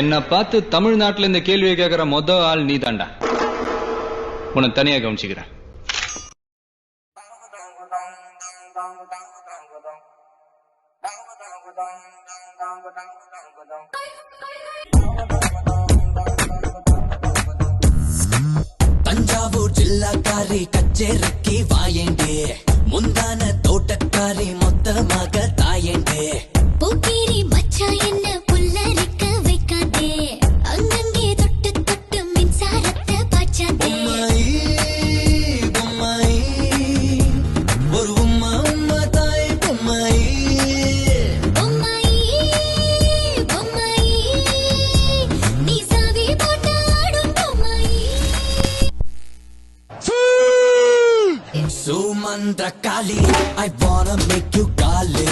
என்ன பார்த்து தமிழ்நாட்டுல இந்த கேள்வியை கேட்கிற மொத ஆள் நீ தாண்டா. உன்னை தனியா கவனிச்சுக்கிறேன். தஞ்சாவூர் ஜில்லாக்காரி கச்சேரிக்கு வாயேண்டே, முந்தான தோட்டக்காரி மொத்தமாக தாயேண்டே. போக்கேரி மச்சா என்ன புல்லரிக்க வைக்காதே, அங்கங்கே தொட்டு தொட்டு மின்சாரத்தை பாய்ச்சாதே. பொம்மாயி ஒரு உம்மா உம்மா தாய் பொம்மாயி. பொம்மாயி பொம்மாயி நீ சாவி போட்டு ஆடும் பொம்மாயி. சுமந்திர காளி, I wanna make you Kali.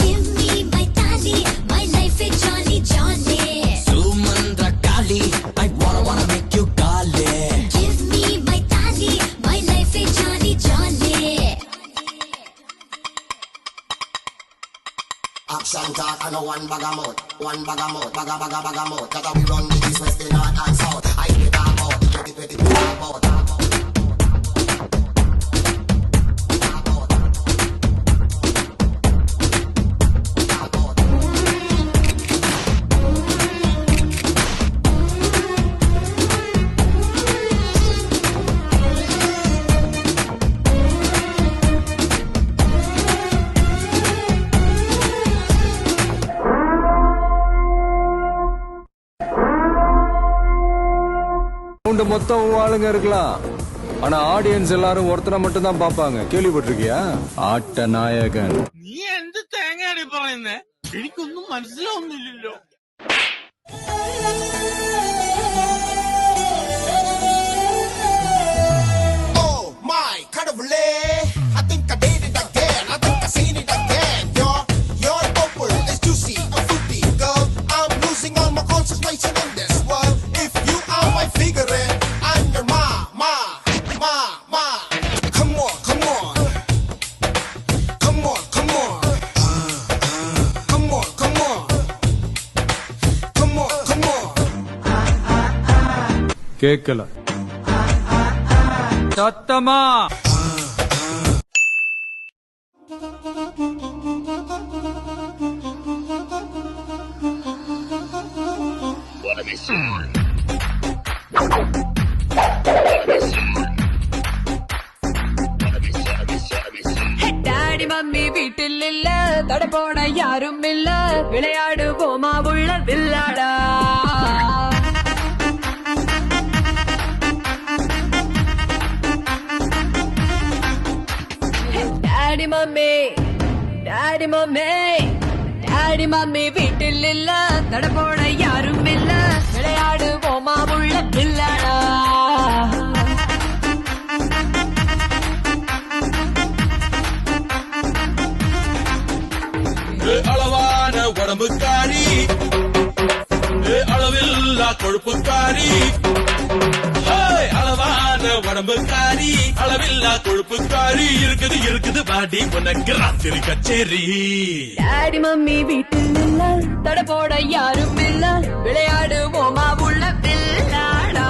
Give me my tali, my life is jolly jolly. சுமந்திர Kali, I wanna make you Kali. Give me my tali, my life is jolly jolly. Action talk and a one bag of mouth, bag of mouth. That we run the east, west, the north and south. I get talk about, 2020 talk about. மொத்தம் ஆளுங்க இருக்கலாம், ஆனா audience எல்லாரும் ஒருத்தரை மட்டும் தான் பாப்பாங்க. கேள்விப்பட்டிருக்கியா? ஆட்ட நாயகன். നീ എന്ത് തേങ്ങയാടി പറയുന്നേ? എനിക്കൊന്നും മനസ്സിലാവുന്നില്ലല്ലോ. Oh my கடவுளே, I think I did it again. I think I seen it again. Your purple is juicy and fruity, girl. I'm losing all my concentration in this world. If you are my figure, I'm your ma. Come on. Come on. Come on. கேட்கல சத்தமா. Daddy mummy வீட்டில் இல்ல, தடப்போட யாரும் இல்ல, விளையாடுவோமா உள்ள வில்லாடா. Daddy mummy வீட்டில் இல்ல, தடப்போட யாரும் இல்ல, விளையாடுவோமா உள்ள வில்லாடா. அளவான உடம்புக்காரி, அளவில்லா கொழுப்புக்காரி. அளவான உடம்புக்காரி, அளவில்லா கொழுப்புக்காரி. இருக்குது பாடி உனக்கு ராத்திரி கச்சேரி. டாடி மம்மி வீட்டில் இல்ல, தடப்போட யாரும் இல்ல, விளையாடுவோமா உள்ள வில்லாடா.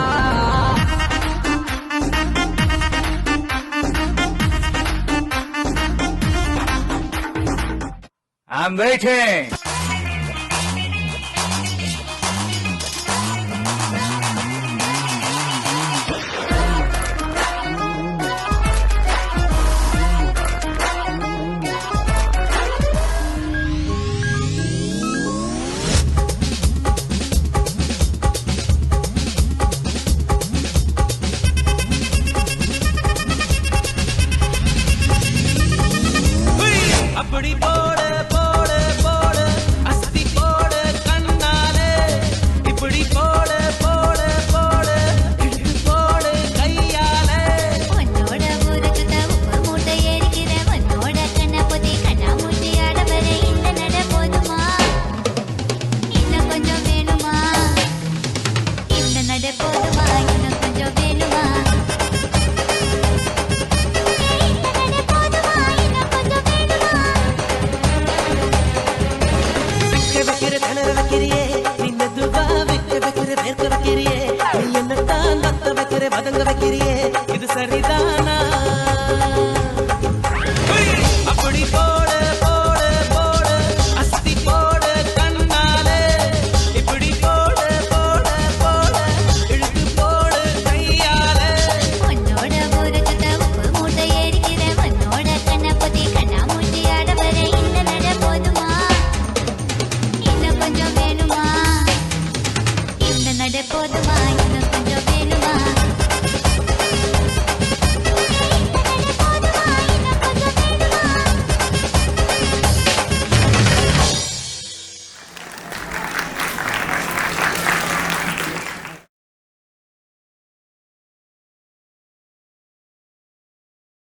I'm waiting. அப்படி போடு போடு போடு, அஸ்தி போடு கண்ணாலே. இப்படி போடு போடு போடு, இழுத்து போடு கையாலே. உன்னோட ஊருக்கு உப்பு மூட்டை ஏறிக்கிற, உன்னோட கண்ணாபுதி கண்ணாமூச்சி ஆடவர. இந்த நட போதுமா, இன்னும் கொஞ்சம் வேணுமா? இந்த நட போதுமா, இன்னும் கொஞ்சம் வேணுமா? இந்த நட போதுமா, இன்னும் கொஞ்சம் வேணுமா? வைக்கிற திணற வைக்கிறியே, இந்த துவா வைக்கிறியே நீ என்னத்தான் வத்த வைக்கிற வதங்க வைக்கிறியே இது சரிதானா